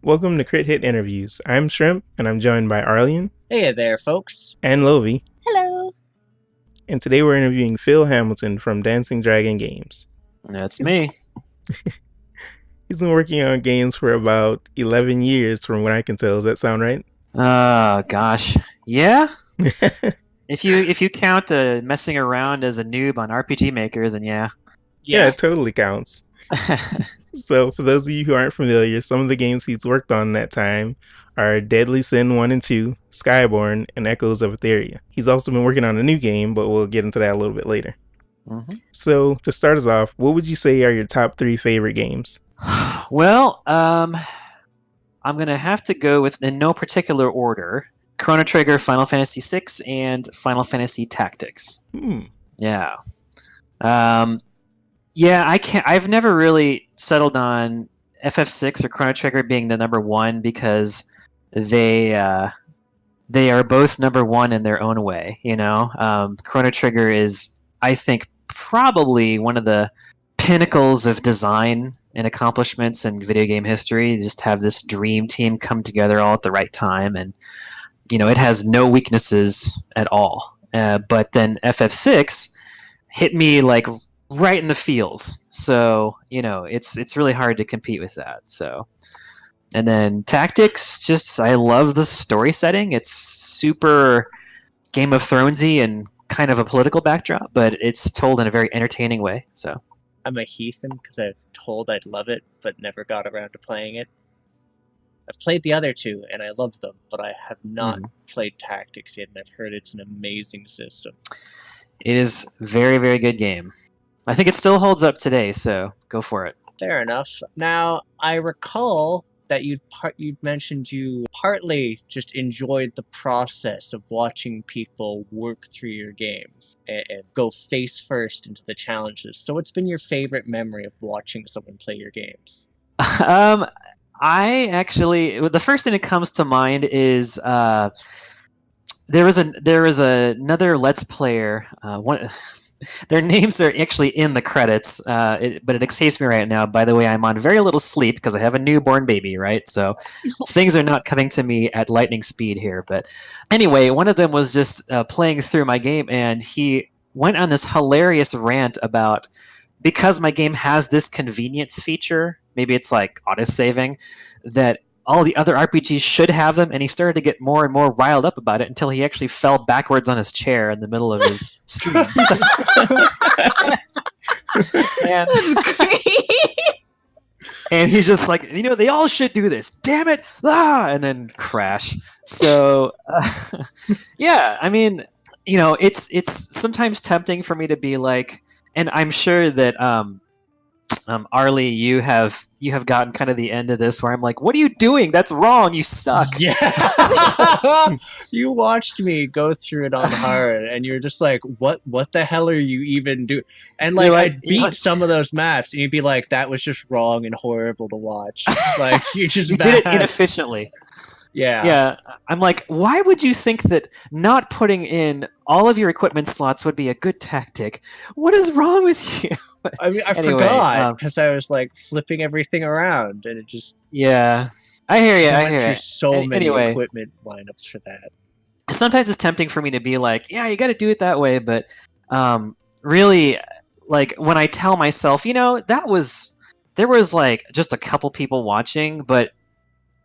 Welcome to Crit Hit Interviews. I'm Shrimp, and I'm joined by Arlene. Hey there, folks. And Lovie. Hello. And today we're interviewing Phil Hamilton from Dancing Dragon Games. That's me. He's been working on games for about 11 years, from what I can tell. Does that sound right? Gosh. Yeah? If you count messing around as a noob on RPG Maker, then yeah. Yeah, it totally counts. So, for those of you who aren't familiar, some of the games he's worked on in that time are Deadly Sin 1 and 2, Skyborn, and Echoes of Aetheria. He's also been working on a new game, but we'll get into that a little bit later. Mm-hmm. So, to start us off, what would you say are your top 3 favorite games? Well, I'm going to have to go with, in no particular order, Chrono Trigger, Final Fantasy VI, and Final Fantasy Tactics. Yeah. Yeah, I've never really settled on FF6 or Chrono Trigger being the number one because they are both number one in their own way. You know, Chrono Trigger is, I think, probably one of the pinnacles of design and accomplishments in video game history. You just have this dream team come together all at the right time, and you know it has no weaknesses at all. But then FF6 hit me like right in the feels, so you know it's really hard to compete with that. So, and then Tactics, just I love the story setting. It's super Game of Thronesy and kind of a political backdrop, but it's told in a very entertaining way. So I'm a heathen because I've told I'd love it, but never got around to playing it. I've played the other two, and I love them, but I have not played Tactics yet, and I've heard it's an amazing system. It is very, very good game. I think it still holds up today, so go for it. Fair enough. Now, I recall that you'd mentioned you partly just enjoyed the process of watching people work through your games and go face first into the challenges. So what's been your favorite memory of watching someone play your games? I actually, the first thing that comes to mind is there was another Let's Player. Their names are actually in the credits, but it escapes me right now. By the way, I'm on very little sleep because I have a newborn baby, right? So things are not coming to me at lightning speed here. But anyway, one of them was just playing through my game, and he went on this hilarious rant about, because my game has this convenience feature, maybe it's like autosaving, that all the other RPGs should have them, and he started to get more and more riled up about it until he actually fell backwards on his chair in the middle of his stream. And he's just like, you know, they all should do this. Damn it! And then crash. So, yeah, I mean, you know, it's sometimes tempting for me to be like, and I'm sure that Arlie, you have gotten kind of the end of this where I'm like, what are you doing? That's wrong. You suck. Yeah. You watched me go through it on hard, and you're just like, what the hell are you even doing? And like, I'd beat some of those maps, and you'd be like, that was just wrong and horrible to watch. Like, you just did it inefficiently. Yeah. I'm like, why would you think that not putting in all of your equipment slots would be a good tactic? What is wrong with you? I mean, I forgot because I was like flipping everything around, and it just I hear you. I hear you. So many equipment lineups for that. Sometimes it's tempting for me to be like, yeah, you got to do it that way, but really, like when I tell myself, you know, there was like just a couple people watching, but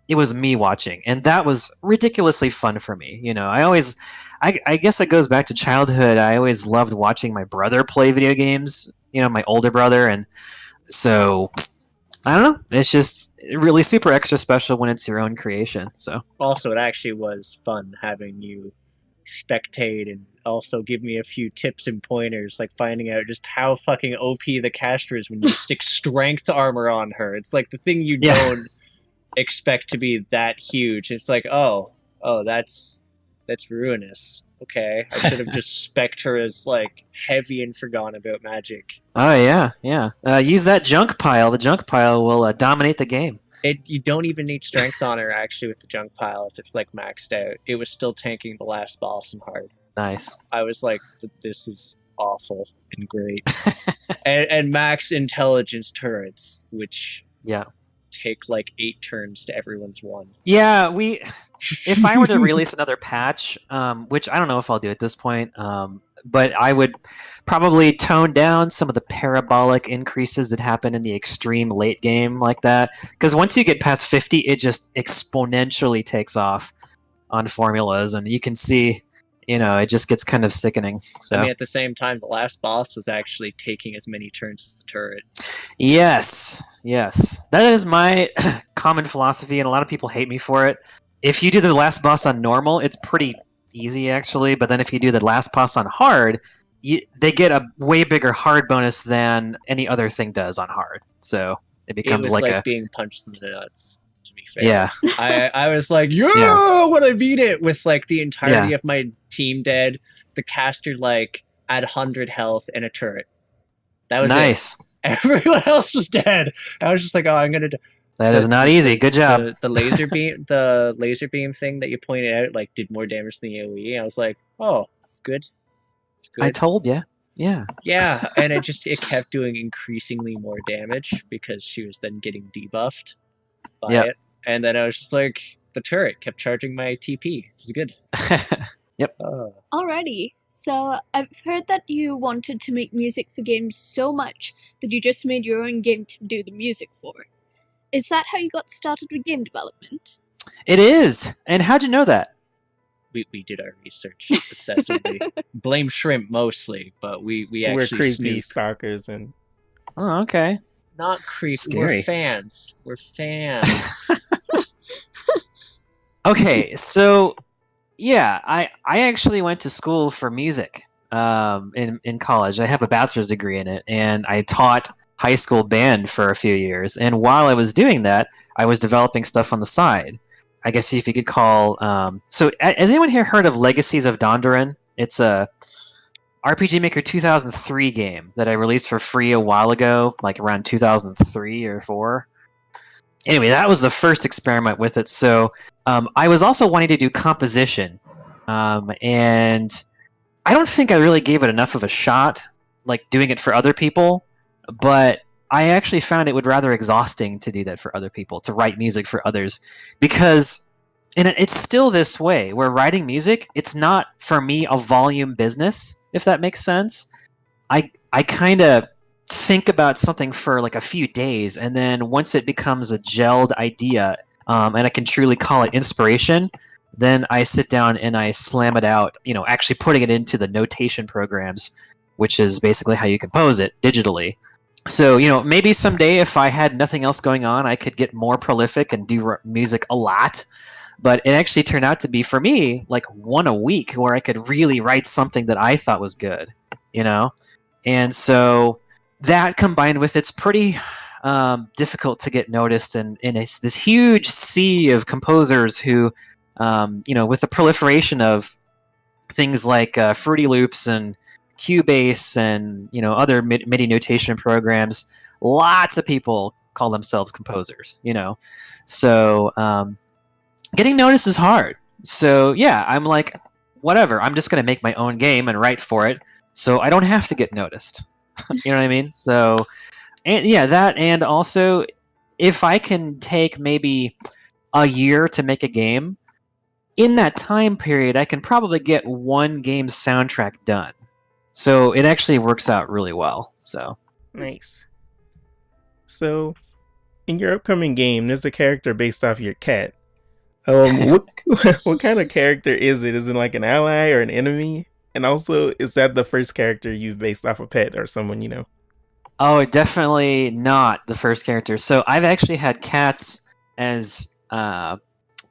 it was me watching, and that was ridiculously fun for me. You know, I guess it goes back to childhood. I always loved watching my brother play video games, you know, my older brother, and so I don't know, it's just really super extra special when it's your own creation. So also, it actually was fun having you spectate and also give me a few tips and pointers, like finding out just how fucking OP the caster is when you stick strength armor on her. It's like the thing you don't expect to be that huge. It's like, oh, that's ruinous. Okay, I should have just spec'd her as like heavy and forgotten about magic. Oh yeah. Use that junk pile. The junk pile will dominate the game. You don't even need strength on her actually with the junk pile if it's like maxed out. It was still tanking the last boss in hard. Nice. I was like, this is awful and great. and max intelligence turrets, which take like 8 turns to everyone's 1. Yeah, if I were to release another patch, which I don't know if I'll do at this point, but I would probably tone down some of the parabolic increases that happen in the extreme late game like that. Because once you get past 50, it just exponentially takes off on formulas, and you can see, it just gets kind of sickening. So I mean, at the same time, the last boss was actually taking as many turns as the turret. yes, that is my common philosophy, and a lot of people hate me for it. If you do the last boss on normal, it's pretty easy actually, but then if you do the last boss on hard, they get a way bigger hard bonus than any other thing does on hard. So it becomes was like being punched in the nuts. To be fair, yeah. I was like, yeah, when I beat it with like the entirety of my team dead, the caster like at 100 health and a turret. That was nice. It. Everyone else was dead. I was just like, oh, I'm gonna. That is not easy. Good job. The laser beam thing that you pointed out like did more damage than the AoE. I was like, oh, it's good. It's good. I told you. Yeah. Yeah, and it kept doing increasingly more damage because she was then getting debuffed by it. And then I was just like, the turret kept charging my TP. It was good. Yep. Alrighty. So I've heard that you wanted to make music for games so much that you just made your own game to do the music for. Is that how you got started with game development? It is. And how'd you know that? We did our research obsessively. Blame Shrimp mostly, but we actually we're creepy snooped. stalkers and. Oh, okay. Not creepy. Scary. We're fans. Okay, so yeah, I actually went to school for music in college. I have a bachelor's degree in it, and I taught high school band for a few years. And while I was doing that, I was developing stuff on the side. I guess if you could call. So, has anyone here heard of Legacies of Dondoran? It's a RPG Maker 2003 game that I released for free a while ago, like around 2003 or 4. Anyway, that was the first experiment with it. So I was also wanting to do composition, and I don't think I really gave it enough of a shot, like doing it for other people. But I actually found it would rather exhausting to do that for other people, to write music for others, because it's still this way. Where writing music, it's not for me a volume business, if that makes sense. I kind of think about something for like a few days, and then once it becomes a gelled idea, and I can truly call it inspiration, then I sit down and I slam it out, actually putting it into the notation programs, which is basically how you compose it digitally. So, maybe someday if I had nothing else going on, I could get more prolific and do music a lot. But it actually turned out to be, for me, like one a week where I could really write something that I thought was good, And so that combined with it's pretty difficult to get noticed, and it's this huge sea of composers who, with the proliferation of things like Fruity Loops and Cubase and other MIDI notation programs, lots of people call themselves composers. So getting noticed is hard. So yeah, I'm like, whatever. I'm just gonna make my own game and write for it, so I don't have to get noticed. You know what I mean? So, and yeah, that, and also, if I can take maybe a year to make a game, in that time period, I can probably get one game's soundtrack done. So it actually works out really well. So nice. So, in your upcoming game, there's a character based off your cat. What kind of character is it? Is it like an ally or an enemy? And also, is that the first character you've based off a pet or someone you know? Oh, definitely not the first character. So I've actually had cats as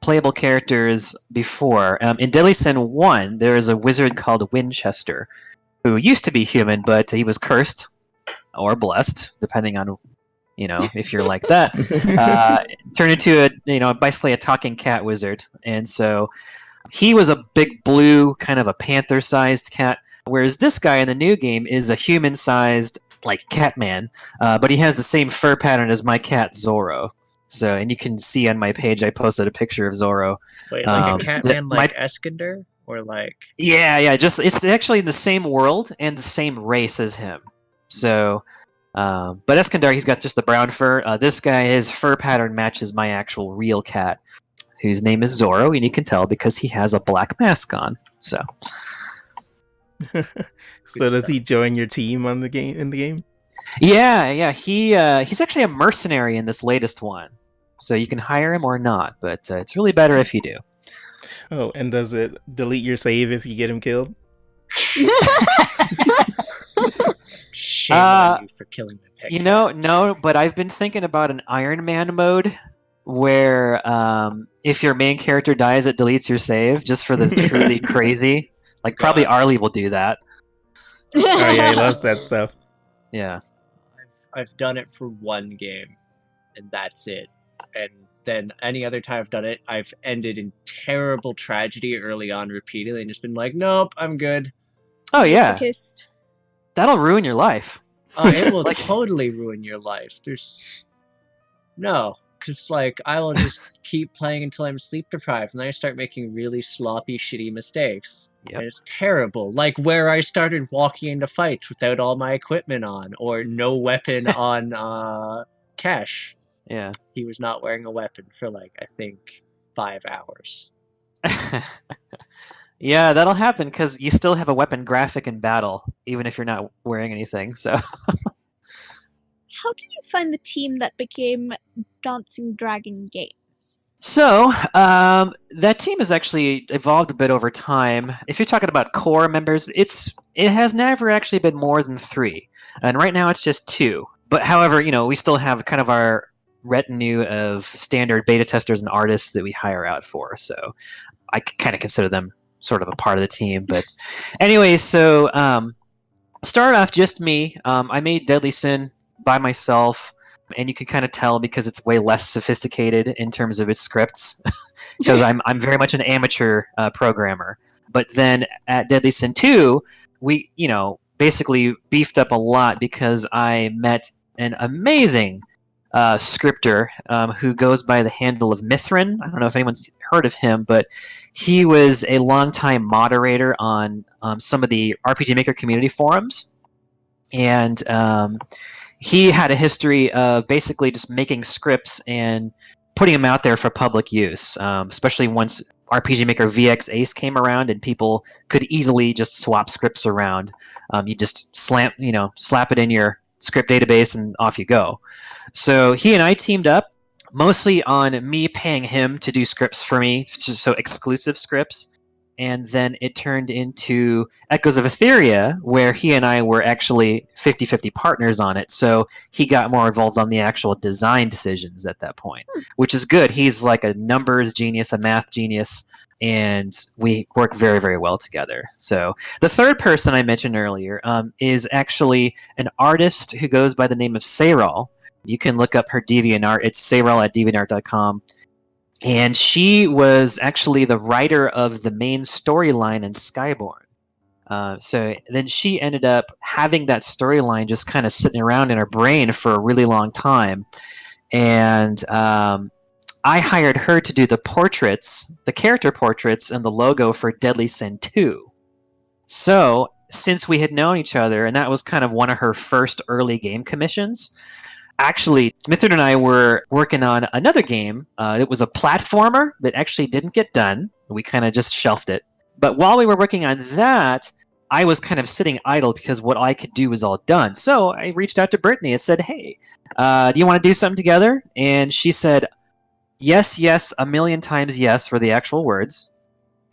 playable characters before. In Deadly Sin 1, there is a wizard called Winchester, who used to be human, but he was cursed or blessed, depending on if you're like that. Turned into basically a talking cat wizard, and so he was a big blue, kind of a panther-sized cat, whereas this guy in the new game is a human-sized, like, cat man, but he has the same fur pattern as my cat Zorro. So, and you can see on my page, I posted a picture of Zorro. Wait, like a cat man, like Eskinder, or like? Yeah, just it's actually in the same world and the same race as him. So, But Eskandar, he's got just the brown fur. This guy, his fur pattern matches my actual real cat, whose name is Zorro, and you can tell because he has a black mask on. So, So does stuff. he join your team on the game in the game? yeah, he's actually a mercenary in this latest one. So you can hire him or not, but it's really better if you do. Oh, and does it delete your save if you get him killed? Shame on you for killing my pet. No, but I've been thinking about an Iron Man mode where if your main character dies, it deletes your save just for the truly crazy. Like, probably Arlie will do that. Oh yeah, he loves that stuff. Yeah. I've done it for one game, and that's it. And then any other time I've done it, I've ended in terrible tragedy early on repeatedly and just been like, nope, I'm good. Oh, yeah. Masochist. That'll ruin your life. It will totally ruin your life. No, because like I will just keep playing until I'm sleep deprived, and then I start making really sloppy, shitty mistakes. Yep. And it's terrible. Like where I started walking into fights without all my equipment on, or no weapon on Cash. Yeah. He was not wearing a weapon for like, I think, 5 hours. Yeah, that'll happen because you still have a weapon graphic in battle, even if you're not wearing anything. So, How did you find the team that became Dancing Dragon Games? so that team has actually evolved a bit over time. If you're talking about core members, it has never actually been more than 3, and right now it's just 2. But however, we still have kind of our retinue of standard beta testers and artists that we hire out for. So I kind of consider them sort of a part of the team. But anyway, so started off just me. I made Deadly Sin by myself. And you can kind of tell because it's way less sophisticated in terms of its scripts, because I'm very much an amateur programmer. But then at Deadly Sin 2, we basically beefed up a lot because I met an amazing scripter who goes by the handle of Mithrin. I don't know if anyone's heard of him, but he was a longtime moderator on some of the RPG Maker community forums, and he had a history of basically just making scripts and putting them out there for public use, especially once RPG Maker VX Ace came around and people could easily just swap scripts around. You just slap it in your script database and off you go. So he and I teamed up mostly on me paying him to do scripts for me, so exclusive scripts. And then it turned into Echoes of Aetheria, where he and I were actually 50-50 partners on it. So he got more involved on the actual design decisions at that point, which is good. He's like a numbers genius, a math genius, and we work very, very well together. So the third person I mentioned earlier is actually an artist who goes by the name of Sayral. You can look up her DeviantArt. It's sayral@deviantart.com. And she was actually the writer of the main storyline in Skyborn. So then she ended up having that storyline just kind of sitting around in her brain for a really long time. And I hired her to do the portraits, the character portraits, and the logo for Deadly Sin 2. So since we had known each other, and that was kind of one of her first early game commissions, actually, Mithrin and I were working on another game. It was a platformer that actually didn't get done. We kind of just shelved it. But while we were working on that, I was kind of sitting idle because what I could do was all done. So I reached out to Brittany and said, hey, do you want to do something together? And she said, yes, a million times yes were the actual words.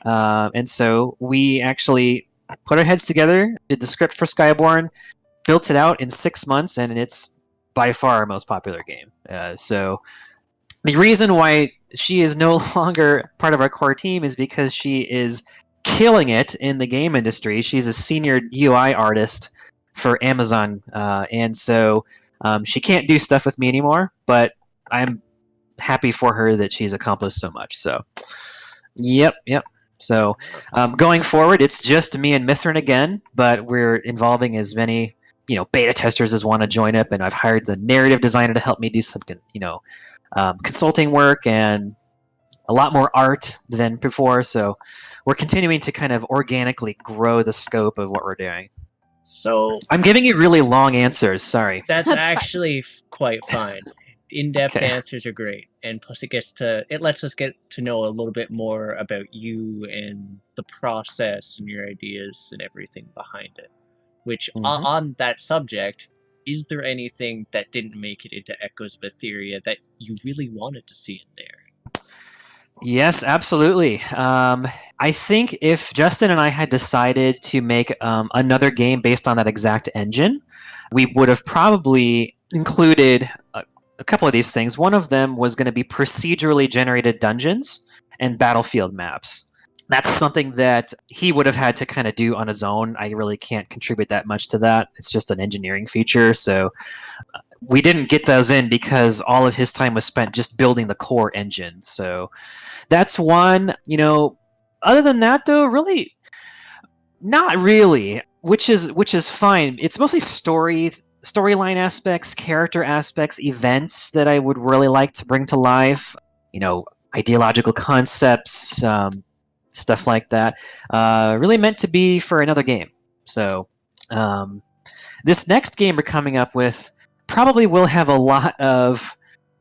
And so we actually put our heads together, did the script for Skyborn, built it out in 6 months, and it's by far our most popular game. So the reason why she is no longer part of our core team is because she is killing it in the game industry. She's a senior UI artist for Amazon, and so she can't do stuff with me anymore, but I'm happy for her that she's accomplished so much. So yep. So going forward, it's just me and Mithrin again, but we're involving as many beta testers as want to join up, and I've hired the narrative designer to help me do some consulting work and a lot more art than before. So we're continuing to kind of organically grow the scope of what we're doing. So I'm giving you really long answers. Sorry. that's That's actually quite fine. In-depth Okay. answers are great, and plus it lets us get to know a little bit more about you and the process and your ideas and everything behind it. Which Mhm. on that subject, is there anything that didn't make it into Echoes of Aetheria that you really wanted to see in there? Yes, absolutely. I think if Justin and I had decided to make another game based on that exact engine, we would have probably included a couple of these things. One of them was going to be procedurally generated dungeons and battlefield maps. That's something that he would have had to kind of do on his own. I really can't contribute that much to that. It's just an engineering feature. So we didn't get those in because all of his time was spent just building the core engine. So that's one. Other than that, though, really not really. Which is fine. It's mostly storyline aspects, character aspects, events that I would really like to bring to life. Ideological concepts, stuff like that. Really meant to be for another game. So this next game we're coming up with probably will have a lot of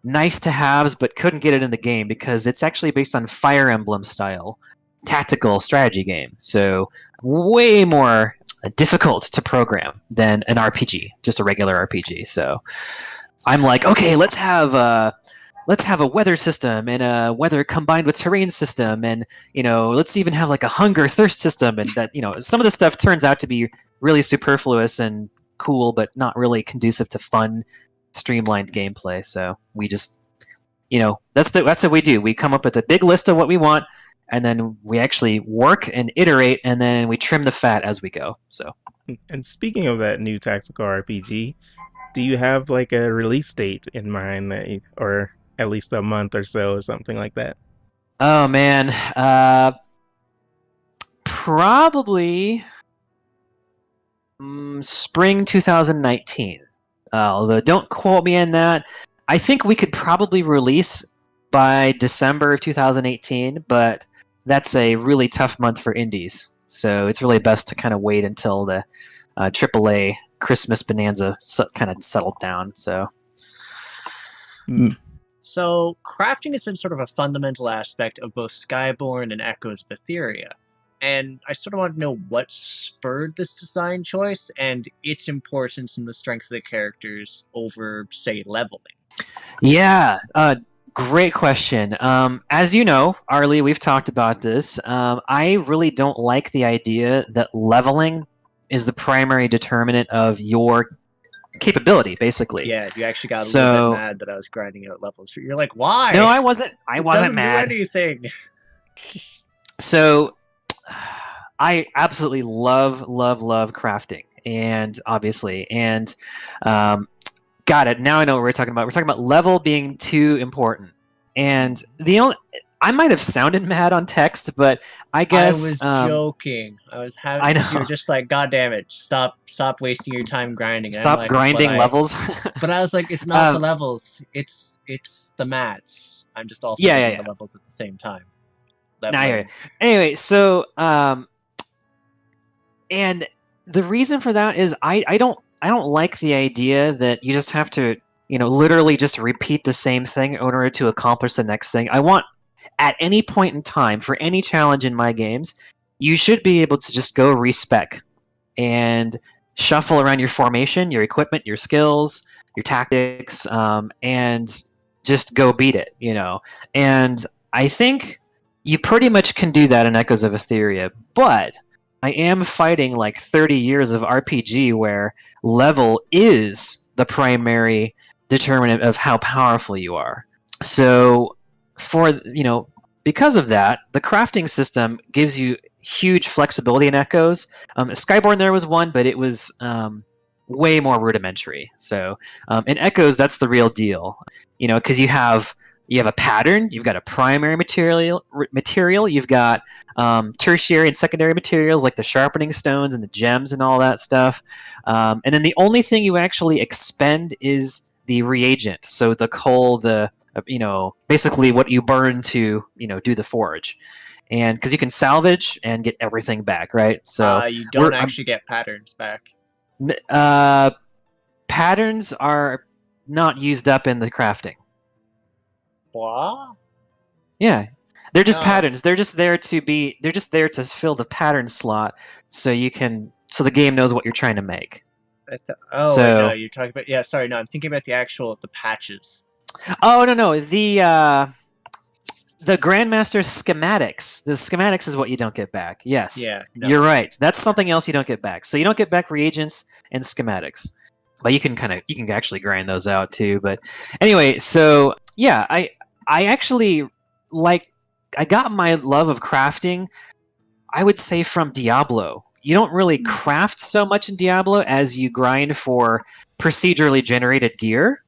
nice to haves, but couldn't get it in the game because it's actually based on Fire Emblem style tactical strategy game. So way more difficult to program than an RPG, just a regular RPG. So I'm like, okay, let's have a weather system and a weather combined with terrain system, and let's even have like a hunger thirst system, and that some of the stuff turns out to be really superfluous and cool, but not really conducive to fun, streamlined gameplay. So we just that's what we do. We come up with a big list of what we want, and then we actually work and iterate, and then we trim the fat as we go. So And speaking of that new tactical RPG, do you have like a release date in mind or at least a month or so or something like that? oh man, probably spring 2019. Although don't quote me on that. I think we could probably release by December of 2018, but that's a really tough month for indies. So it's really best to kind of wait until the AAA Christmas bonanza kind of settled down. So So crafting has been sort of a fundamental aspect of both Skyborn and Echoes of Aetheria. And I sort of want to know what spurred this design choice and its importance in the strength of the characters over, say, leveling. yeah, great question. As you know, Arlie, we've talked about this. I really don't like the idea that leveling is the primary determinant of your capability, basically. Yeah, you actually got a little bit mad that I was grinding out levels. You're like, why? No, I wasn't. I It wasn't doesn't mad. do anything. So I absolutely love crafting, and obviously, and got it. Now I know what we're talking about. We're talking about level being too important, and I might have sounded mad on text, but I guess I was joking. I was having. I know. You're just like, God damn it! Stop wasting your time grinding. And I'm Stop like, grinding levels. But I was like, it's not the levels. It's the mats. I'm just also doing the levels at the same time. Anyway, so and the reason for that is I don't like the idea that you just have to literally just repeat the same thing in order to accomplish the next thing. I want at any point in time for any challenge in my games, you should be able to just go respec and shuffle around your formation, your equipment, your skills, your tactics, and just go beat it. And I think you pretty much can do that in Echoes of Aetheria, but I am fighting like 30 years of RPG where level is the primary determinant of how powerful you are. So because of that, the crafting system gives you huge flexibility in Echoes. Skyborn there was one, but it was way more rudimentary. So in Echoes, that's the real deal. Because you have a pattern, you've got a primary material, you've got tertiary and secondary materials like the sharpening stones and the gems and all that stuff. And then the only thing you actually expend is the reagent. So the coal, basically what you burn to, do the forge. And because you can salvage and get everything back, right? So you don't actually get patterns back. Patterns are not used up in the crafting. What? Yeah, they're just No. patterns. They're just there to be. They're just there to fill the pattern slot, so the game knows what you're trying to make. Wait, no, you're talking about. Yeah, sorry, no, I'm thinking about the patches. Oh no, the Grandmaster schematics. The schematics is what you don't get back. Yes, Yeah, no. You're right. That's something else you don't get back. So you don't get back reagents and schematics, but you can actually grind those out too. But anyway, so yeah, I actually I got my love of crafting, I would say, from Diablo. You don't really craft so much in Diablo as you grind for procedurally generated gear.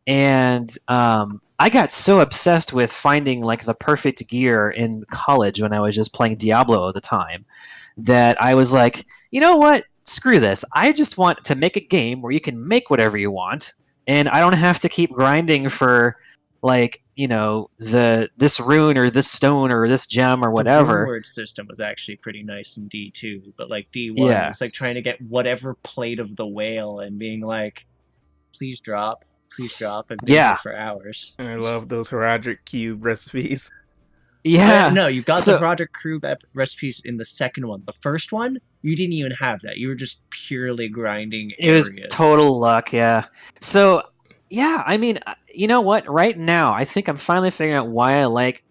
And I got so obsessed with finding like the perfect gear in college when I was just playing Diablo at the time that I was like, you know what? Screw this. I just want to make a game where you can make whatever you want, and I don't have to keep grinding for like, this rune or this stone or this gem or whatever. The rune word system was actually pretty nice in D2, but like D1, it's like trying to get whatever plate of the whale and being like, please drop. I've been here for hours. I love those Herodic Cube recipes. Yeah. No, you got the Herodic Cube recipes in the second one. The first one, you didn't even have that. You were just purely grinding areas. It was total luck, yeah. So, yeah, I mean, you know what? Right now, I think I'm finally figuring out why I like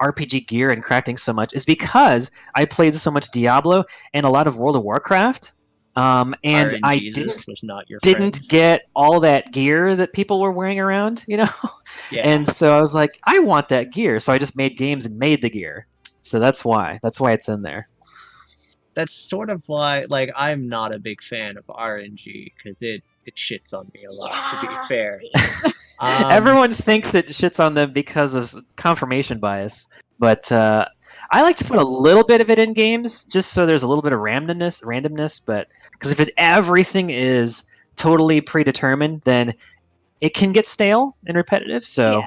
RPG gear and crafting so much is because I played so much Diablo and a lot of World of Warcraft. And I didn't get all that gear that people were wearing around, Yeah. And so I was like, I want that gear. So I just made games and made the gear. So that's why it's in there. That's sort of why, like, I'm not a big fan of RNG because it shits on me a lot, to be fair. Everyone thinks it shits on them because of confirmation bias, but I like to put a little bit of it in games just so there's a little bit of randomness. But because if everything is totally predetermined, then it can get stale and repetitive. So,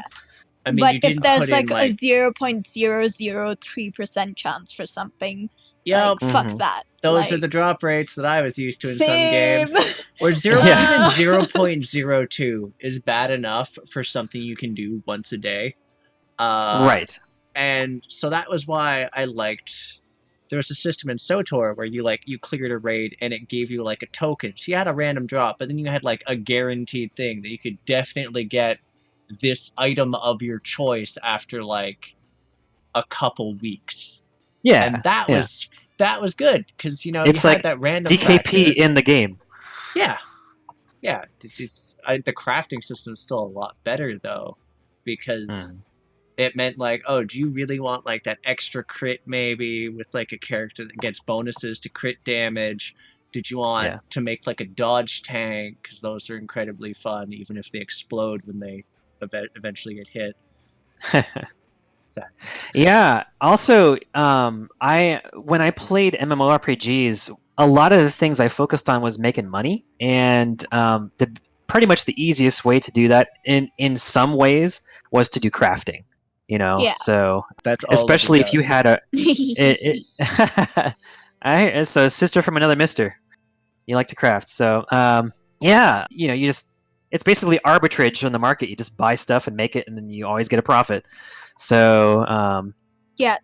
I mean, but if there's like a 0.003% chance for something, fuck that. Those are the drop rates that I was used to in some games. Or even 0.02 is bad enough for something you can do once a day. Right. And so that was why I liked. There was a system in SOTOR where you cleared a raid and it gave you like a token. So you had a random drop, but then you had like a guaranteed thing that you could definitely get this item of your choice after like a couple weeks. Yeah, and that was good because it's you like had that random DKP in the game. Yeah. The crafting system is still a lot better though, because it meant like, oh, do you really want like that extra crit maybe with like a character that gets bonuses to crit damage? Did you want to make like a dodge tank? Because those are incredibly fun, even if they explode when they eventually get hit. Yeah. Also, when I played MMORPGs, a lot of the things I focused on was making money, and pretty much the easiest way to do that in some ways was to do crafting. So that's all especially if you had a so a sister from another mister, you like to craft. So you just, it's basically arbitrage on the market. You just buy stuff and make it, and then you always get a profit. So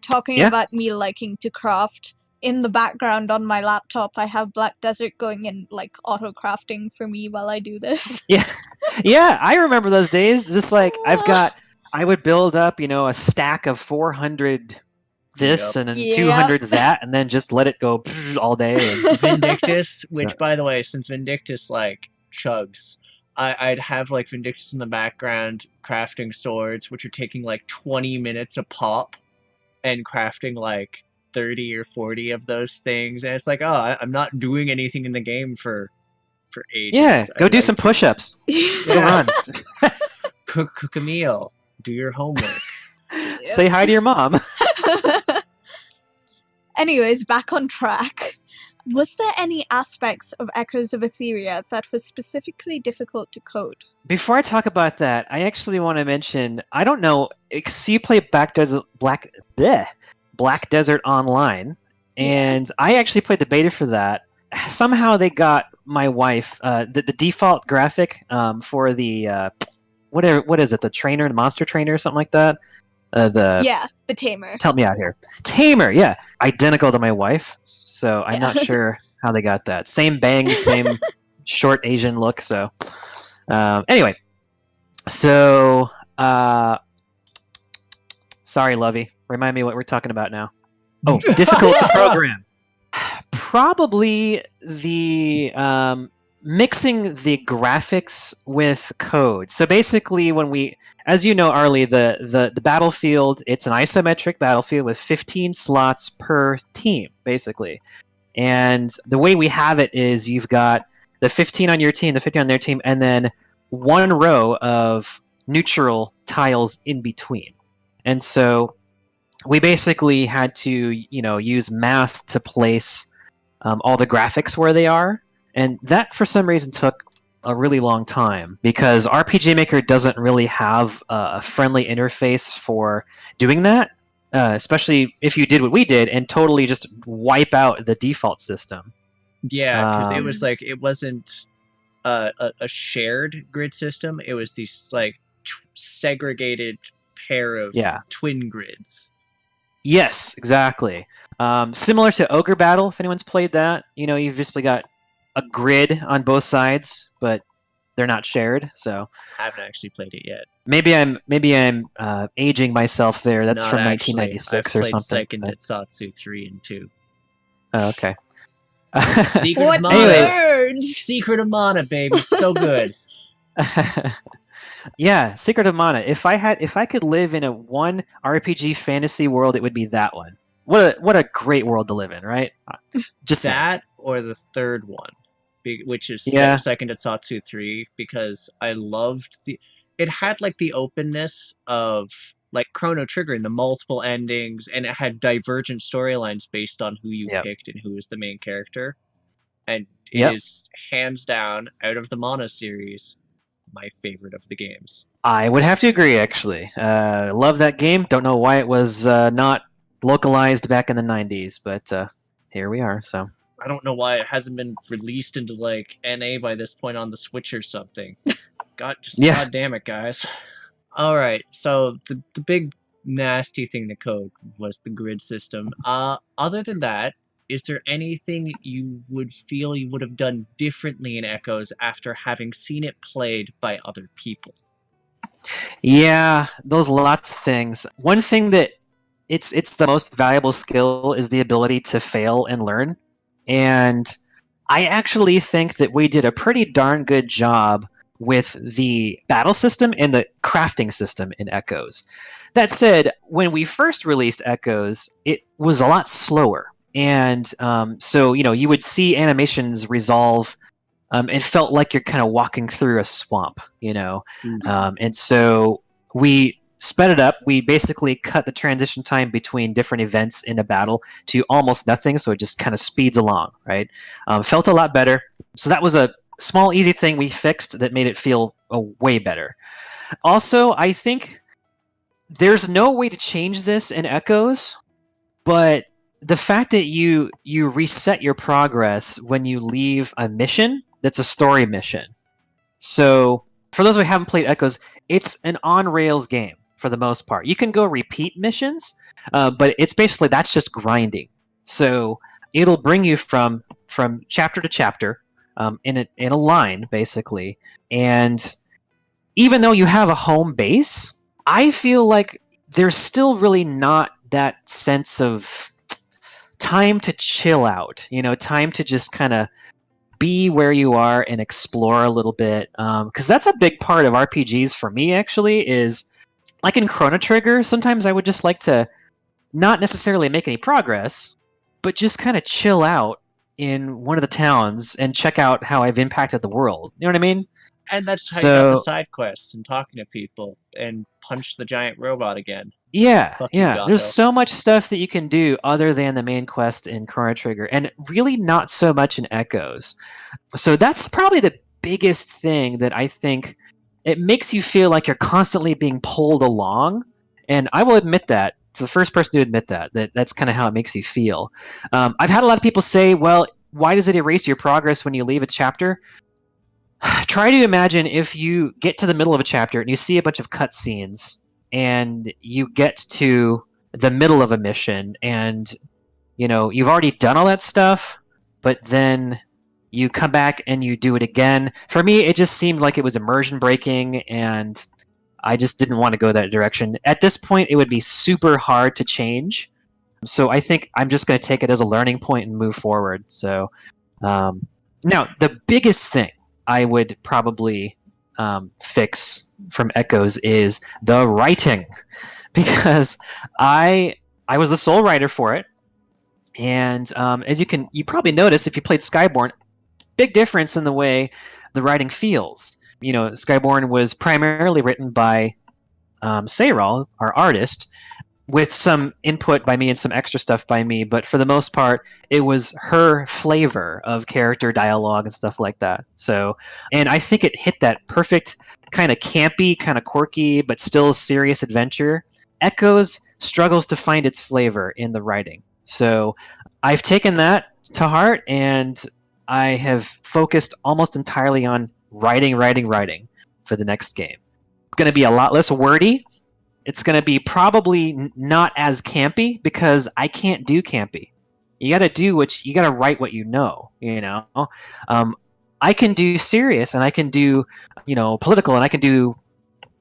talking about me liking to craft, in the background on my laptop I have Black Desert going in like auto crafting for me while I do this. Yeah, I remember those days. Just like I would build up, a stack of 400 this and then 200 that, and then just let it go all day. And Vindictus, which by the way, since Vindictus like chugs, I'd have like Vindictus in the background crafting swords, which are taking like 20 minutes a pop, and crafting like 30 or 40 of those things. And it's like, oh, I'm not doing anything in the game for ages. Yeah, go do some push-ups. Go run. Cook a meal. Do your homework. Say hi to your mom. Anyways, back on track. Was there any aspects of Echoes of Aetheria that was specifically difficult to code? Before I talk about that, I actually want to mention, I don't know, so you play Black Desert Online, and I actually played the beta for that, somehow they got my wife the default graphic for the what is it, the trainer, the monster trainer or something like that. Yeah, the tamer. Help me out here. Tamer, yeah, identical to my wife. So I'm not sure how they got that. Same bangs, same short Asian look. So anyway, so sorry, Lovey. Remind me what we're talking about now. Oh, difficult to program. Probably the mixing the graphics with code. So basically, when we, as you know, Arlie, the battlefield, it's an isometric battlefield with 15 slots per team, basically. And the way we have it is you've got the 15 on your team, the 15 on their team, and then one row of neutral tiles in between. And so we basically had to, use math to place all the graphics where they are. And that, for some reason, took a really long time because RPG Maker doesn't really have a friendly interface for doing that, especially if you did what we did and totally just wipe out the default system. Yeah, because it was like, it wasn't a shared grid system. It was these like segregated pair of twin grids. Yes, exactly. Similar to Ogre Battle, if anyone's played that, you've just got a grid on both sides, but they're not shared. So I haven't actually played it yet. Maybe I'm aging myself there. That's from 1996 or something. Second Etsatsu 3 and 2. Oh, okay. Secret of Mana. Secret of Mana, baby, so good. Yeah, Secret of Mana. If I could live in a one RPG fantasy world, it would be that one. What a great world to live in, right? Just that or the third one, which is Second Etsatsu 3, because I loved it had like the openness of like Chrono Trigger and the multiple endings, and it had divergent storylines based on who you picked and who was the main character. And it is hands down, out of the Mana series, my favorite of the games. I would have to agree, actually. Love that game. Don't know why it was not localized back in the 90s, but here we are. So I don't know why it hasn't been released into like NA by this point on the Switch or something. God damn it, guys. All right, so the big nasty thing to code was the grid system. Other than that, is there anything you would feel you would have done differently in Echoes after having seen it played by other people? Yeah, those lots of things. One thing that it's the most valuable skill is the ability to fail and learn. And I actually think that we did a pretty darn good job with the battle system and the crafting system in Echoes. That said, when we first released Echoes, it was a lot slower. And so, you would see animations resolve. It felt like you're kind of walking through a swamp, Mm-hmm. And so we sped it up. We basically cut the transition time between different events in a battle to almost nothing, so it just kind of speeds along, right? Felt a lot better. So that was a small, easy thing we fixed that made it feel way better. Also, I think there's no way to change this in Echoes, but the fact that you reset your progress when you leave a mission that's a story mission. So for those who haven't played Echoes, it's an on-rails game for the most part. You can go repeat missions, but it's basically that's just grinding. So it'll bring you from chapter to chapter in a line, basically. And even though you have a home base, I feel like there's still really not that sense of time to chill out, time to just kind of be where you are and explore a little bit. Because that's a big part of RPGs for me, actually, is like in Chrono Trigger, sometimes I would just like to not necessarily make any progress, but just kind of chill out in one of the towns and check out how I've impacted the world. You know what I mean? And that's how you got the side quests and talking to people and punch the giant robot again. Yeah. There's so much stuff that you can do other than the main quest in Chrono Trigger, and really not so much in Echoes. So that's probably the biggest thing that I think it makes you feel like you're constantly being pulled along. And I will admit that. It's the first person to admit that's kind of how it makes you feel. I've had a lot of people say, well, why does it erase your progress when you leave a chapter? Try to imagine if you get to the middle of a chapter and you see a bunch of cutscenes, and you get to the middle of a mission, and you've already done all that stuff, but then you come back and you do it again. For me, it just seemed like it was immersion breaking, and I just didn't want to go that direction. At this point, it would be super hard to change. So I think I'm just going to take it as a learning point and move forward. So now, the biggest thing I would probably fix from Echoes is the writing, because I was the sole writer for it, and as you probably noticed if you played Skyborn, big difference in the way the writing feels. Skyborn was primarily written by Sayral, our artist, with some input by me and some extra stuff by me, but for the most part, it was her flavor of character dialogue and stuff like that. So, and I think it hit that perfect kind of campy, kind of quirky, but still serious adventure. Echoes struggles to find its flavor in the writing. So, I've taken that to heart, and I have focused almost entirely on writing for the next game. It's going to be a lot less wordy. It's going to be probably not as campy, because I can't do campy. You got to write what you know. I can do serious, and I can do political, and I can do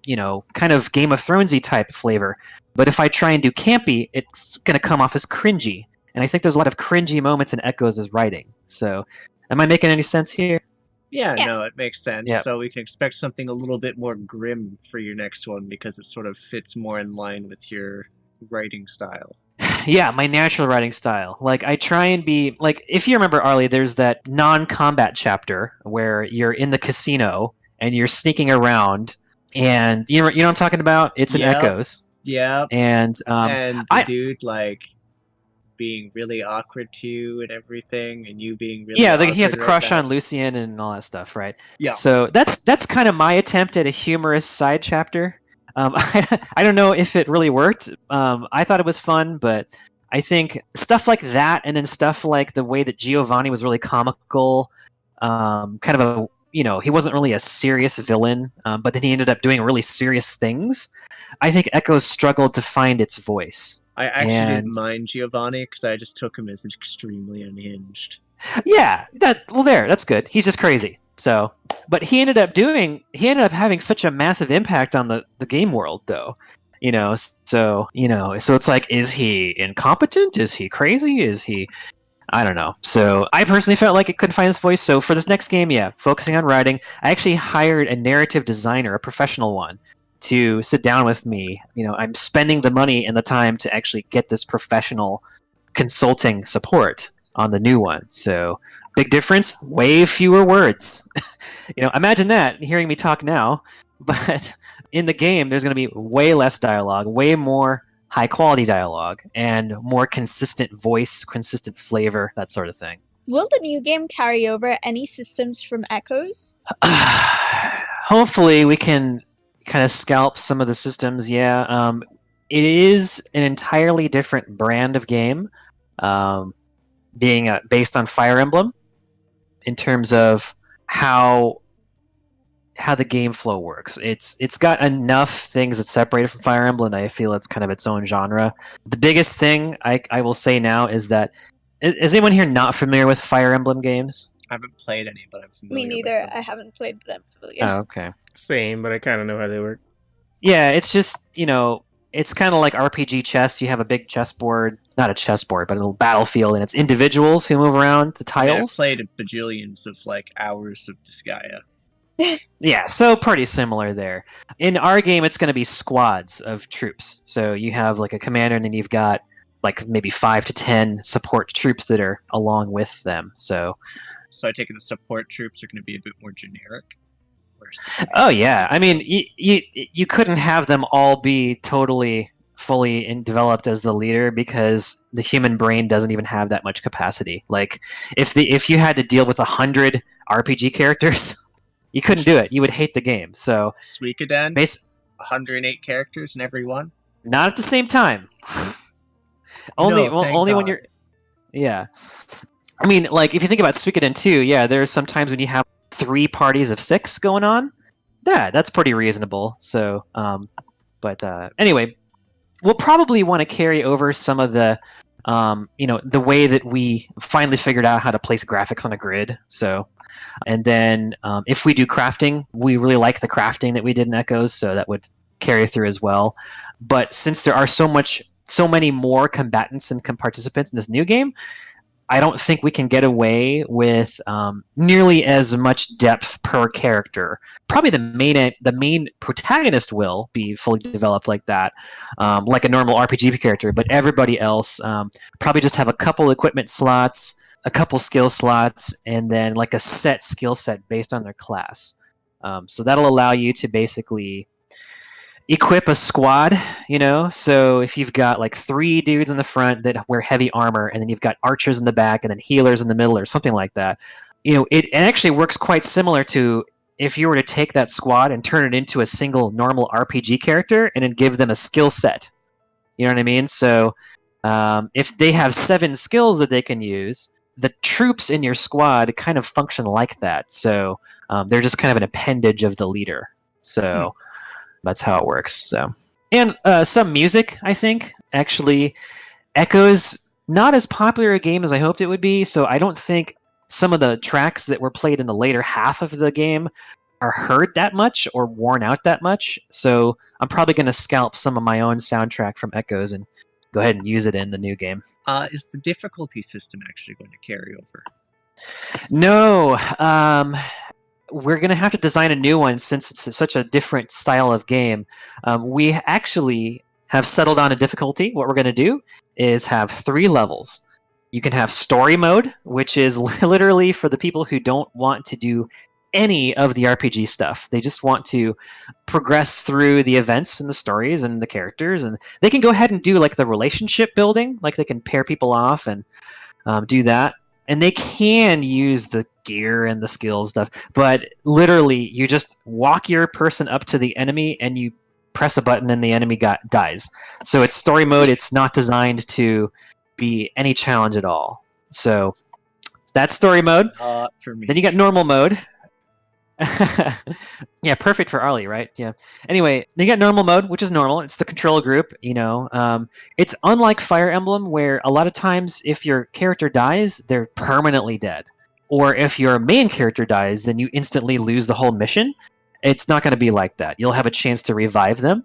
kind of Game of Thronesy type flavor. But if I try and do campy, it's going to come off as cringy. And I think there's a lot of cringy moments in Echoes' writing. So, am I making any sense here? Yeah, no, it makes sense. Yeah. So we can expect something a little bit more grim for your next one, because it sort of fits more in line with your writing style. Yeah, my natural writing style. Like, I try and be like, if you remember, Arlie, there's that non-combat chapter where you're in the casino and you're sneaking around, and you know what I'm talking about? It's in Echoes. Yeah. And the dude being really awkward to you and everything, and you being really he has a awkward crush right on Lucian and all that stuff, right? Yeah. So that's kind of my attempt at a humorous side chapter. I don't know if it really worked. I thought it was fun, but I think stuff like that, and then stuff like the way that Giovanni was really comical, kind of a he wasn't really a serious villain, but then he ended up doing really serious things. I think Echoes struggled to find its voice. I actually didn't mind Giovanni, because I just took him as extremely unhinged. Yeah, that's good. He's just crazy. So, but he ended up having such a massive impact on the game world, though. So it's like, is he incompetent? Is he crazy? Is he? I don't know. So I personally felt like it couldn't find its voice. So for this next game, focusing on writing, I actually hired a narrative designer, a professional one, to sit down with me. I'm spending the money and the time to actually get this professional consulting support on the new one. So, big difference, way fewer words. Imagine that, hearing me talk now, but in the game, there's going to be way less dialogue, way more high quality dialogue, and more consistent voice, consistent flavor, that sort of thing. Will the new game carry over any systems from Echoes? Hopefully, we can kind of scalp some of the systems. It is an entirely different brand of game, being based on Fire Emblem, in terms of how the game flow works. It's got enough things that separate it from Fire Emblem, and I feel it's kind of its own genre. The biggest thing I will say now is that, is anyone here not familiar with Fire Emblem games? I haven't played any, but I'm familiar. Me neither. With them. I haven't played them. Oh, okay. Same, but I kind of know how they work. Yeah, it's just, it's kind of like RPG chess. You have a big chessboard, not a chessboard, but a little battlefield, and it's individuals who move around the tiles. I've played bajillions of hours of Disgaea. Yeah, so pretty similar there. In our game, it's going to be squads of troops. So you have a commander, and then you've got maybe 5 to 10 support troops that are along with them. So I take it the support troops are going to be a bit more generic. Oh yeah, I mean, you couldn't have them all be totally fully developed as the leader, because the human brain doesn't even have that much capacity. If you had to deal with 100 RPG characters, you couldn't do it. You would hate the game. So Suikoden, 108 characters in every one. Not at the same time. Only God. when you're. Yeah. I mean, like, if you think about Suikoden 2, yeah, there are some times when you have 3 parties of 6 going on. Yeah, that's pretty reasonable. So, anyway, we'll probably want to carry over some of the, the way that we finally figured out how to place graphics on a grid. So, and then if we do crafting, we really like the crafting that we did in Echoes, so that would carry through as well. But since there are so many more combatants and participants in this new game, I don't think we can get away with nearly as much depth per character. Probably the main protagonist will be fully developed like that, like a normal RPG character. But everybody else probably just have a couple equipment slots, a couple skill slots, and then like a set skill set based on their class. So that'll allow you to basically equip a squad, so if you've got like 3 dudes in the front that wear heavy armor, and then you've got archers in the back, and then healers in the middle, or something like that, it actually works quite similar to if you were to take that squad and turn it into a single normal RPG character and then give them a skill set. You know what I mean? So if they have 7 skills that they can use, the troops in your squad kind of function like that. So they're just kind of an appendage of the leader. So that's how it works. So, and some music, I think, actually, Echoes, not as popular a game as I hoped it would be. So I don't think some of the tracks that were played in the later half of the game are heard that much or worn out that much. So I'm probably going to scalp some of my own soundtrack from Echoes and go ahead and use it in the new game. Is the difficulty system actually going to carry over? No. We're going to have to design a new one since it's such a different style of game. We actually have settled on a difficulty. What we're going to do is have 3 levels. You can have story mode, which is literally for the people who don't want to do any of the RPG stuff. They just want to progress through the events and the stories and the characters, and they can go ahead and do like the relationship building, like they can pair people off and do that. And they can use the gear and the skills stuff, but literally you just walk your person up to the enemy and you press a button and the enemy dies. So it's story mode. It's not designed to be any challenge at all. So that's story mode. For me. Then you got normal mode. Yeah, perfect for Arlie, right? Yeah. Anyway, they got normal mode, which is normal. It's the control group, It's unlike Fire Emblem, where a lot of times if your character dies, they're permanently dead. Or if your main character dies, then you instantly lose the whole mission. It's not going to be like that. You'll have a chance to revive them.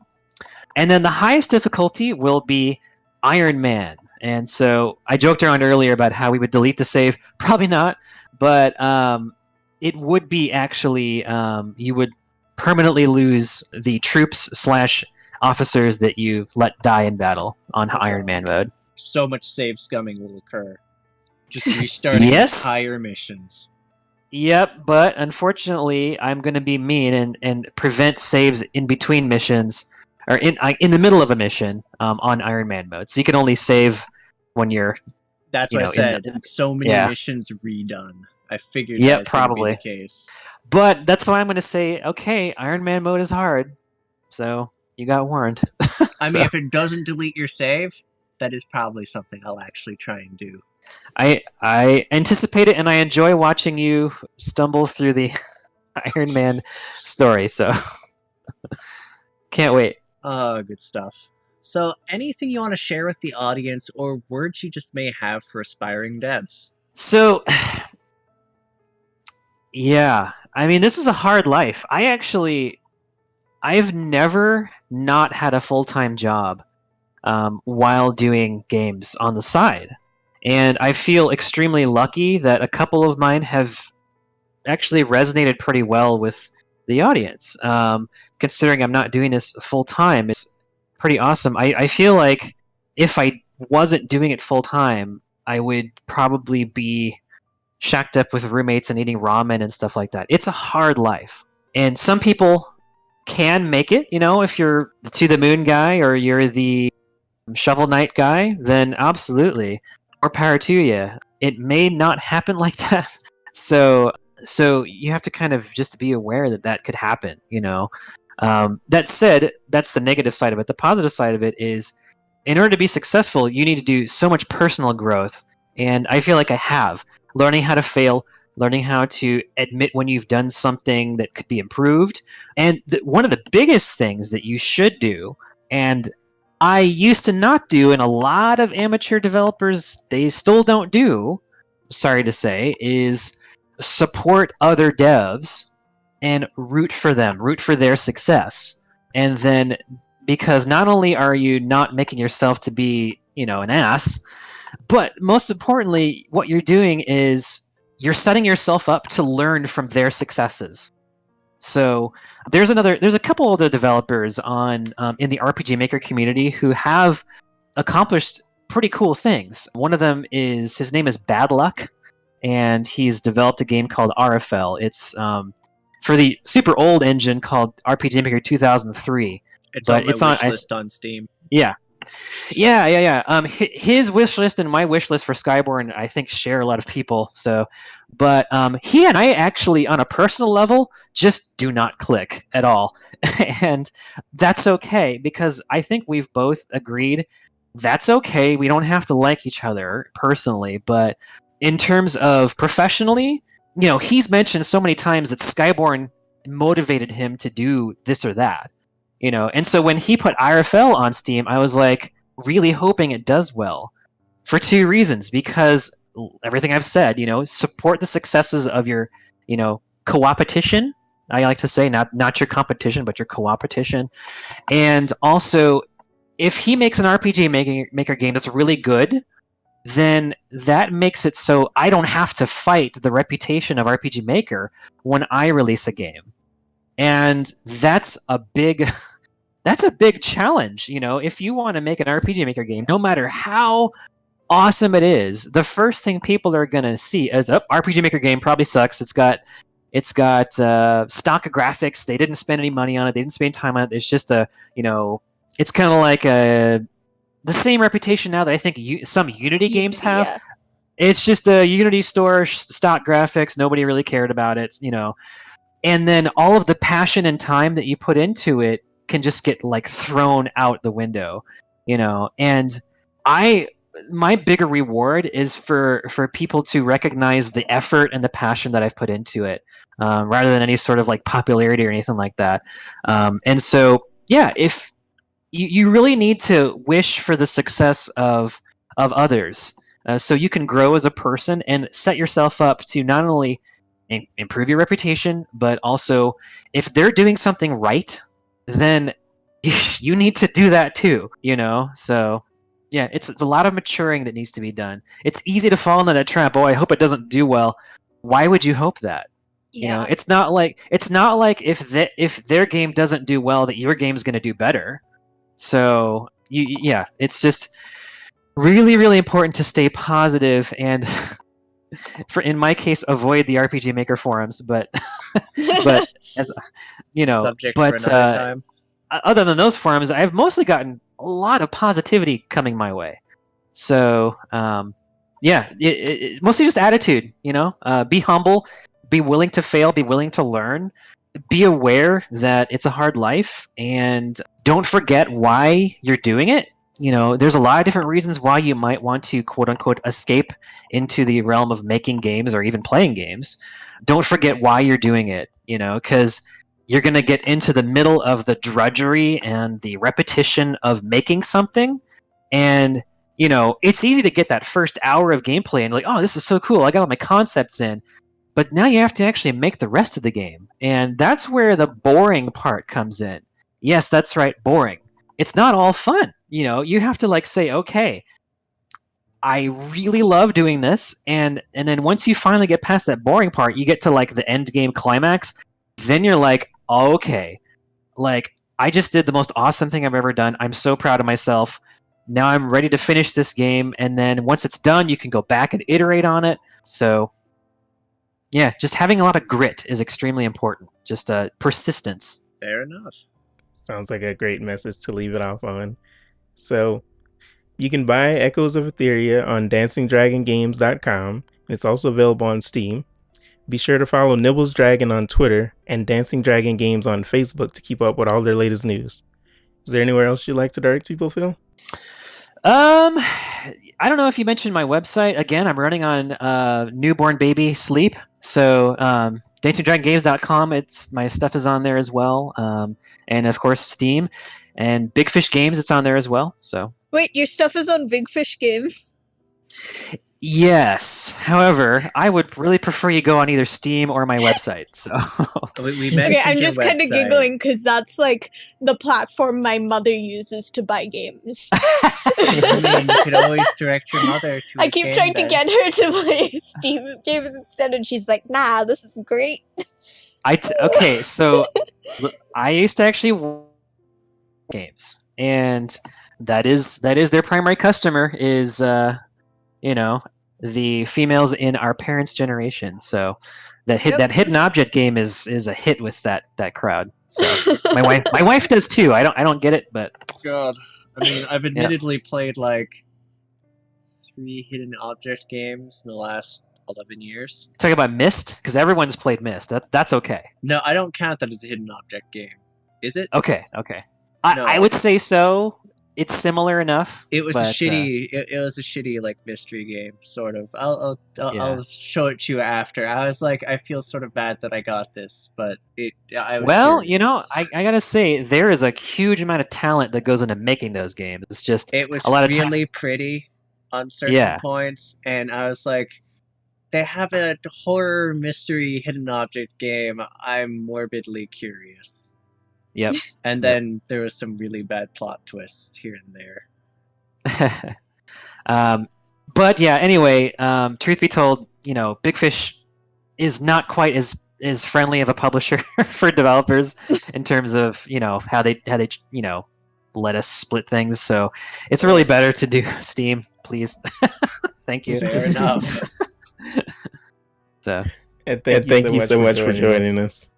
And then the highest difficulty will be Iron Man. And so I joked around earlier about how we would delete the save. Probably not, but it would be actually you would permanently lose the troops/officers that you let die in battle on Iron Man mode. So much save scumming will occur. Just restarting entire missions. Yep, but unfortunately, I'm going to be mean and prevent saves in between missions, or in the middle of a mission on Iron Man mode. So you can only save when you're. That's what I said. So many missions redone. I figured that was probably be the case. But that's why I'm going to say, okay, Iron Man mode is hard. So you got warned. I mean, if it doesn't delete your save, that is probably something I'll actually try and do. I anticipate it, and I enjoy watching you stumble through the Iron Man story. So can't wait. Oh, good stuff. So anything you want to share with the audience, or words you just may have for aspiring devs? So, yeah, I mean, this is a hard life. I've never not had a full-time job while doing games on the side. And I feel extremely lucky that a couple of mine have actually resonated pretty well with the audience. Considering I'm not doing this full-time, it's pretty awesome. I feel like if I wasn't doing it full-time, I would probably be shacked up with roommates and eating ramen and stuff like that. It's a hard life. And some people can make it, if you're the To the Moon guy or you're the Shovel Knight guy, then absolutely. More power to you. It may not happen like that. So you have to kind of just be aware that could happen, That said, that's the negative side of it. The positive side of it is, in order to be successful, you need to do so much personal growth. And I feel like I have. learning how to fail, learning how to admit when you've done something that could be improved. And one of the biggest things that you should do, and I used to not do, and a lot of amateur developers, they still don't do, sorry to say, is support other devs and root for them, root for their success. And then, because not only are you not making yourself to be, an ass, but most importantly, what you're doing is you're setting yourself up to learn from their successes. So there's a couple other developers on in the RPG Maker community who have accomplished pretty cool things. One of them is, his name is Bad Luck, and he's developed a game called RFL. It's for the super old engine called RPG Maker 2003. It's but on my wish list on Steam. Yeah. His wish list and my wish list for Skyborn, I think, share a lot of people. So, but he and I actually, on a personal level, just do not click at all, and that's okay, because I think we've both agreed that's okay. We don't have to like each other personally, but in terms of professionally, he's mentioned so many times that Skyborn motivated him to do this or that. And so when he put IRFL on Steam, I was like really hoping it does well for two reasons. Because everything I've said, support the successes of your, co-opetition. I like to say not your competition, but your co-opetition. And also, if he makes an RPG maker game that's really good, then that makes it so I don't have to fight the reputation of RPG Maker when I release a game. And that's a big challenge. If you want to make an RPG Maker game, no matter how awesome it is, the first thing people are going to see is, RPG Maker game probably sucks. It's got stock graphics. They didn't spend any money on it. They didn't spend time on it. It's just it's kind of like the same reputation now that I think some Unity games have. Yeah. It's just a Unity store, stock graphics. Nobody really cared about it, And then all of the passion and time that you put into it can just get thrown out the window, And my bigger reward is for people to recognize the effort and the passion that I've put into it, rather than any sort of popularity or anything like that. And so, yeah, if you really need to wish for the success of others, so you can grow as a person and set yourself up to not only improve your reputation, but also if they're doing something right, then you need to do that too, So yeah, it's a lot of maturing that needs to be done. It's easy to fall into that trap. Oh, I hope it doesn't do well. Why would you hope that? Yeah. It's not like if their game doesn't do well, that your game's going to do better. So it's just really, really important to stay positive and, in my case, avoid the RPG Maker forums. But Subject for another time. Other than those forums, I've mostly gotten a lot of positivity coming my way. So mostly just attitude. Be humble, be willing to fail, be willing to learn, be aware that it's a hard life, and don't forget why you're doing it. There's a lot of different reasons why you might want to, quote unquote, escape into the realm of making games or even playing games. Don't forget why you're doing it, because you're going to get into the middle of the drudgery and the repetition of making something. And, it's easy to get that first hour of gameplay and oh, this is so cool. I got all my concepts in. But now you have to actually make the rest of the game. And that's where the boring part comes in. Yes, that's right, boring. It's not all fun. You have to say, okay, I really love doing this. And then once you finally get past that boring part, you get to the end game climax. Then you're like, okay, I just did the most awesome thing I've ever done. I'm so proud of myself. Now I'm ready to finish this game. And then once it's done, you can go back and iterate on it. So yeah, just having a lot of grit is extremely important. Just persistence. Fair enough. Sounds like a great message to leave it off on. So you can buy Echoes of Aetheria on dancingdragongames.com. It's also available on Steam. Be sure to follow Nibbles Dragon on Twitter and Dancing Dragon Games on Facebook to keep up with all their latest news. Is there anywhere else you'd like to direct people, Phil? I don't know if you mentioned my website. Again, I'm running on newborn baby sleep. So DanceingDragonGames.com. My stuff is on there as well. And of course Steam and Big Fish Games. It's on there as well. So Wait, your stuff is on Big Fish Games? yes. However, I would really prefer you go on either Steam or my website. So We Okay, mentioned I'm your just kind of website. giggling because that's like the platform my mother uses to buy games. I mean, you could always direct your mother to. I keep trying to get her to play Steam games instead, and she's like, "Nah, this is great." Okay, so I used to actually work games, and that is their primary customer is the females in our parents' generation. So that hidden object game is a hit with that crowd. So my wife does too. I don't get it, but God, I mean, I've admittedly played like 3 hidden object games in the last 11 years. Talk about Myst, because everyone's played Myst. That's okay. No, I don't count that as a hidden object game. Is it? Okay. No. I would say so. It's similar enough. It was but, a shitty. It was a shitty like mystery game, sort of. I'll show it to you after. I was like, I feel sort of bad that I got this, but I was well, curious. I gotta say there is a huge amount of talent that goes into making those games. It's just It was a lot of really times. pretty on certain points, and I was like, they have a horror mystery hidden object game. I'm morbidly curious. Yep. And then there was some really bad plot twists here and there. But yeah, anyway, truth be told, Big Fish is not quite as friendly of a publisher for developers in terms of how they let us split things. So it's really better to do Steam, please. Thank you. Fair enough. So and thank you so much for joining us.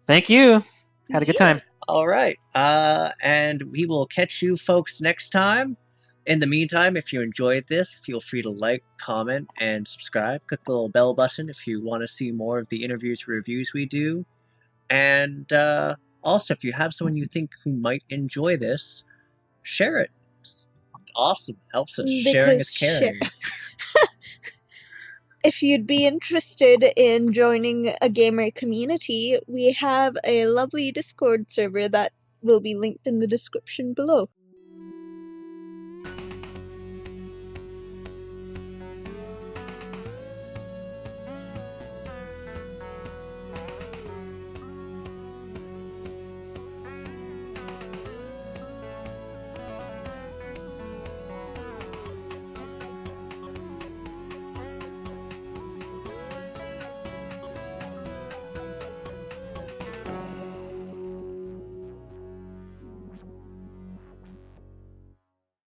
Thank you. Had a good time. All right. And we will catch you folks next time. In the meantime, if you enjoyed this, feel free to like, comment, and subscribe. Click the little bell button if you want to see more of the interviews or reviews we do. And also, if you have someone you think who might enjoy this, share it. It's awesome. Helps us. Sharing is caring. If you'd be interested in joining a gamer community, we have a lovely Discord server that will be linked in the description below.